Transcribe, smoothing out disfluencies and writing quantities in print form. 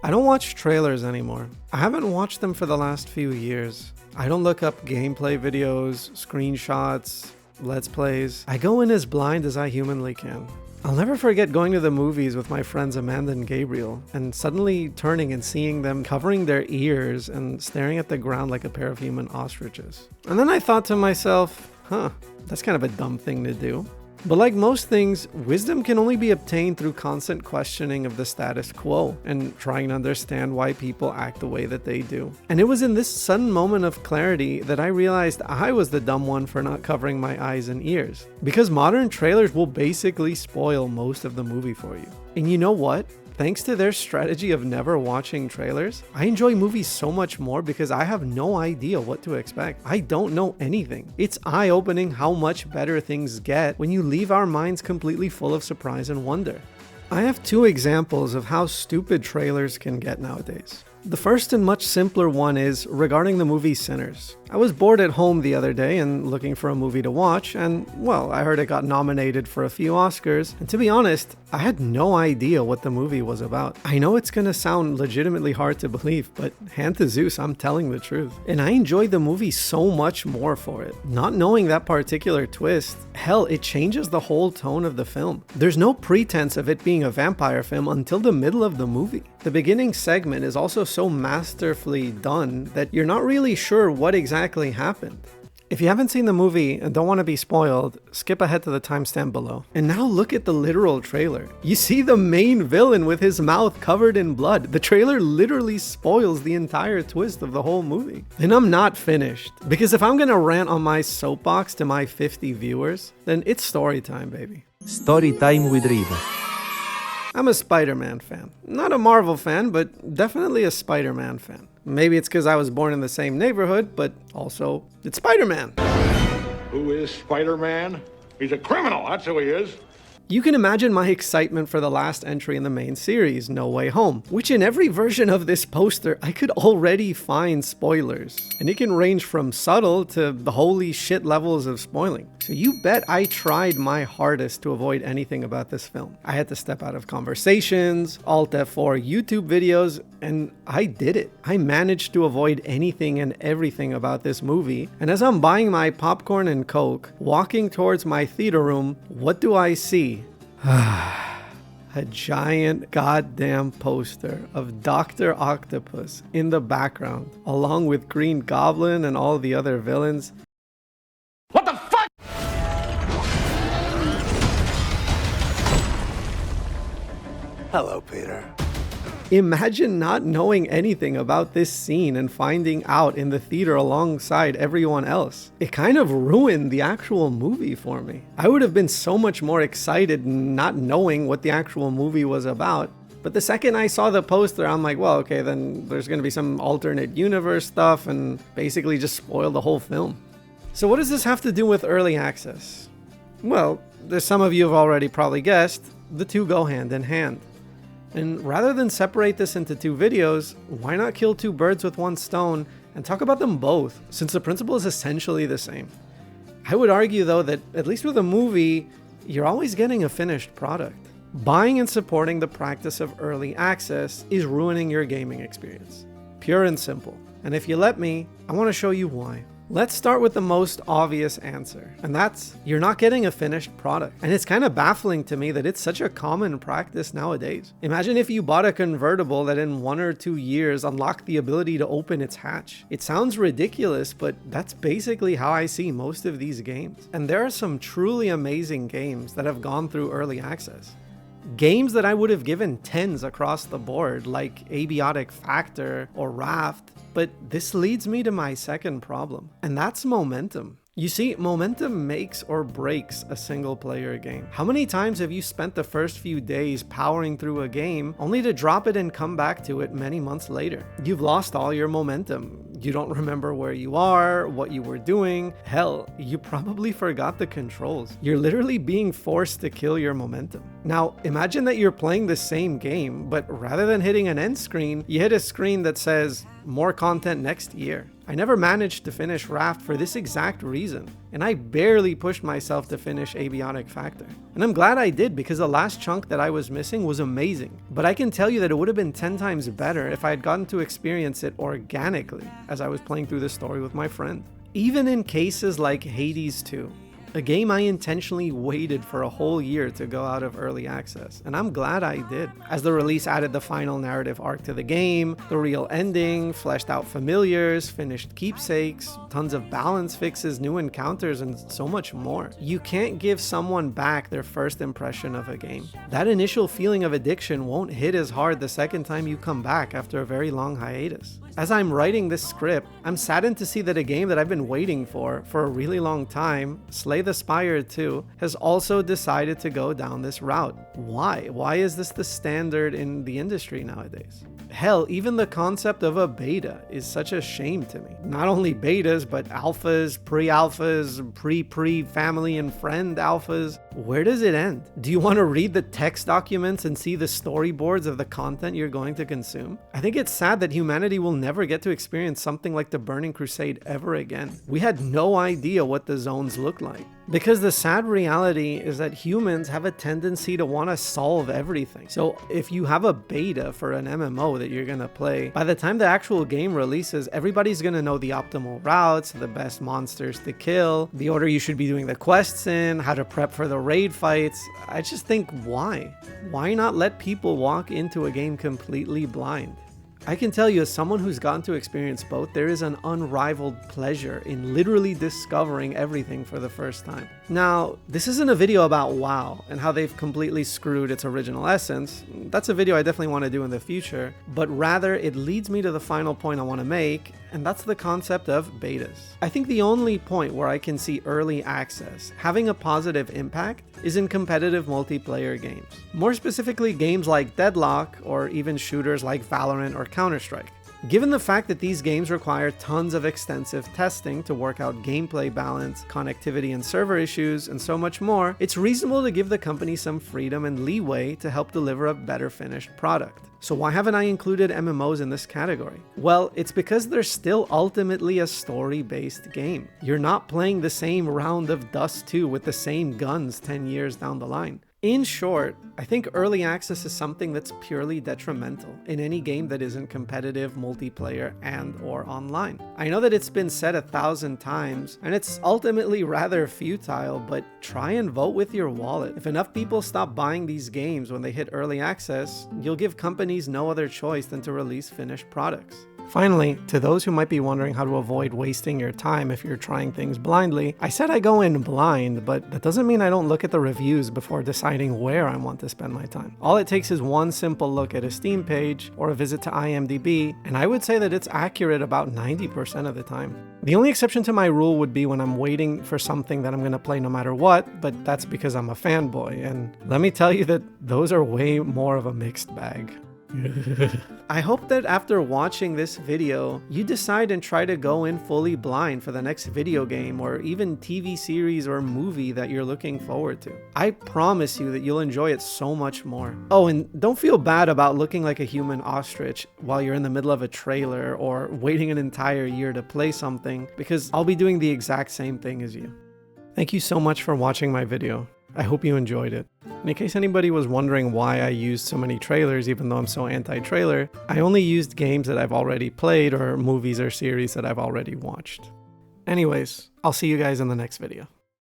I don't watch trailers anymore. I haven't watched them for the last few years. I don't look up gameplay videos, screenshots, let's plays. I go in as blind as I humanly can. I'll never forget going to the movies with my friends Amanda and Gabriel and suddenly turning and seeing them covering their ears and staring at the ground like a pair of human ostriches. And then I thought to myself, that's kind of a dumb thing to do. But like most things, wisdom can only be obtained through constant questioning of the status quo and trying to understand why people act the way that they do. And it was in this sudden moment of clarity that I realized I was the dumb one for not covering my eyes and ears. Because modern trailers will basically spoil most of the movie for you. And you know what? Thanks to their strategy of never watching trailers, I enjoy movies so much more because I have no idea what to expect. I don't know anything. It's eye-opening how much better things get when you leave our minds completely full of surprise and wonder. I have two examples of how stupid trailers can get nowadays. The first and much simpler one is regarding the movie Sinners. I was bored at home the other day and looking for a movie to watch, and well, I heard it got nominated for a few Oscars, and to be honest, I had no idea what the movie was about. I know it's gonna sound legitimately hard to believe, but hand to Zeus, I'm telling the truth. And I enjoyed the movie so much more for it. Not knowing that particular twist, hell, it changes the whole tone of the film. There's no pretense of it being a vampire film until the middle of the movie. The beginning segment is also so masterfully done that you're not really sure what exactly happened. If you haven't seen the movie and don't want to be spoiled, skip ahead to the timestamp below. And now look at the literal trailer. You see the main villain with his mouth covered in blood. The trailer literally spoils the entire twist of the whole movie. And I'm not finished, because if I'm gonna rant on my soapbox to my 50 viewers, then it's story time, baby. Story time with Riva. I'm a Spider-Man fan. Not a Marvel fan, but definitely a Spider-Man fan. Maybe it's because I was born in the same neighborhood, but also, it's Spider-Man. Who is Spider-Man? He's a criminal, that's who he is. You can imagine my excitement for the last entry in the main series, No Way Home, which in every version of this poster, I could already find spoilers. And it can range from subtle to the holy shit levels of spoiling. So you bet I tried my hardest to avoid anything about this film. I had to step out of conversations, Alt F4 YouTube videos, and I did it. I managed to avoid anything and everything about this movie. And as I'm buying my popcorn and Coke, walking towards my theater room, what do I see? A giant goddamn poster of Dr. Octopus in the background, along with Green Goblin and all the other villains. What the fuck? Hello, Peter. Imagine not knowing anything about this scene and finding out in the theater alongside everyone else. It kind of ruined the actual movie for me. I would have been so much more excited not knowing what the actual movie was about. But the second I saw the poster, I'm like, well, okay, then there's going to be some alternate universe stuff and basically just spoil the whole film. So what does this have to do with early access? Well, as some of you have already probably guessed, the two go hand in hand. And rather than separate this into two videos, why not kill two birds with one stone and talk about them both, since the principle is essentially the same. I would argue though that, at least with a movie, you're always getting a finished product. Buying and supporting the practice of early access is ruining your gaming experience. Pure and simple. And if you let me, I want to show you why. Let's start with the most obvious answer, and that's you're not getting a finished product. And it's kind of baffling to me that it's such a common practice nowadays. Imagine if you bought a convertible that in 1 or 2 years unlocked the ability to open its hatch. It sounds ridiculous, but that's basically how I see most of these games. And there are some truly amazing games that have gone through early access. Games that I would have given 10s across the board, like Abiotic Factor or Raft. But this leads me to my second problem, and that's momentum. You see, momentum makes or breaks a single player game. How many times have you spent the first few days powering through a game only to drop it and come back to it many months later? You've lost all your momentum. You don't remember where you are, what you were doing. Hell, you probably forgot the controls. You're literally being forced to kill your momentum. Now, imagine that you're playing the same game, but rather than hitting an end screen, you hit a screen that says, more content next year. I never managed to finish Raft for this exact reason, and I barely pushed myself to finish Abiotic Factor. And I'm glad I did, because the last chunk that I was missing was amazing. But I can tell you that it would have been 10 times better if I had gotten to experience it organically as I was playing through the story with my friend. Even in cases like Hades 2, a game I intentionally waited for a whole year to go out of early access, and I'm glad I did, as the release added the final narrative arc to the game, the real ending, fleshed out familiars, finished keepsakes, tons of balance fixes, new encounters, and so much more. You can't give someone back their first impression of a game. That initial feeling of addiction won't hit as hard the second time you come back after a very long hiatus. As I'm writing this script, I'm saddened to see that a game that I've been waiting for a really long time, Slay the Spire 2, has also decided to go down this route. Why? Why is this the standard in the industry nowadays? Hell, even the concept of a beta is such a shame to me. Not only betas, but alphas, pre-alphas, pre-family and friend alphas. Where does it end? Do you want to read the text documents and see the storyboards of the content you're going to consume? I think it's sad that humanity will never get to experience something like the Burning Crusade ever again. We had no idea what the zones looked like. Because the sad reality is that humans have a tendency to want to solve everything. So if you have a beta for an MMO that you're going to play, by the time the actual game releases, everybody's going to know the optimal routes, the best monsters to kill, the order you should be doing the quests in, how to prep for the raid fights. I just think, why? Why not let people walk into a game completely blind? I can tell you, as someone who's gotten to experience both, there is an unrivaled pleasure in literally discovering everything for the first time. Now, this isn't a video about WoW and how they've completely screwed its original essence. That's a video I definitely want to do in the future, but rather it leads me to the final point I want to make, and that's the concept of betas. I think the only point where I can see early access having a positive impact is in competitive multiplayer games. More specifically, games like Deadlock, or even shooters like Valorant or Counter-Strike. Given the fact that these games require tons of extensive testing to work out gameplay balance, connectivity and server issues, and so much more, it's reasonable to give the company some freedom and leeway to help deliver a better finished product. So why haven't I included MMOs in this category? Well, it's because they're still ultimately a story-based game. You're not playing the same round of Dust 2 with the same guns 10 years down the line. In short, I think early access is something that's purely detrimental in any game that isn't competitive, multiplayer, and or online. I know that it's been said 1,000 times, and it's ultimately rather futile, but try and vote with your wallet. If enough people stop buying these games when they hit early access, you'll give companies no other choice than to release finished products. Finally, to those who might be wondering how to avoid wasting your time if you're trying things blindly, I said I go in blind, but that doesn't mean I don't look at the reviews before deciding where I want to spend my time. All it takes is one simple look at a Steam page or a visit to IMDb, and I would say that it's accurate about 90% of the time. The only exception to my rule would be when I'm waiting for something that I'm going to play no matter what, but that's because I'm a fanboy, and let me tell you that those are way more of a mixed bag. I hope that after watching this video, you decide and try to go in fully blind for the next video game or even TV series or movie that you're looking forward to. I promise you that you'll enjoy it so much more. Oh, and don't feel bad about looking like a human ostrich while you're in the middle of a trailer or waiting an entire year to play something, because I'll be doing the exact same thing as you. Thank you so much for watching my video. I hope you enjoyed it. And in case anybody was wondering why I used so many trailers even though I'm so anti-trailer, I only used games that I've already played or movies or series that I've already watched. Anyways, I'll see you guys in the next video.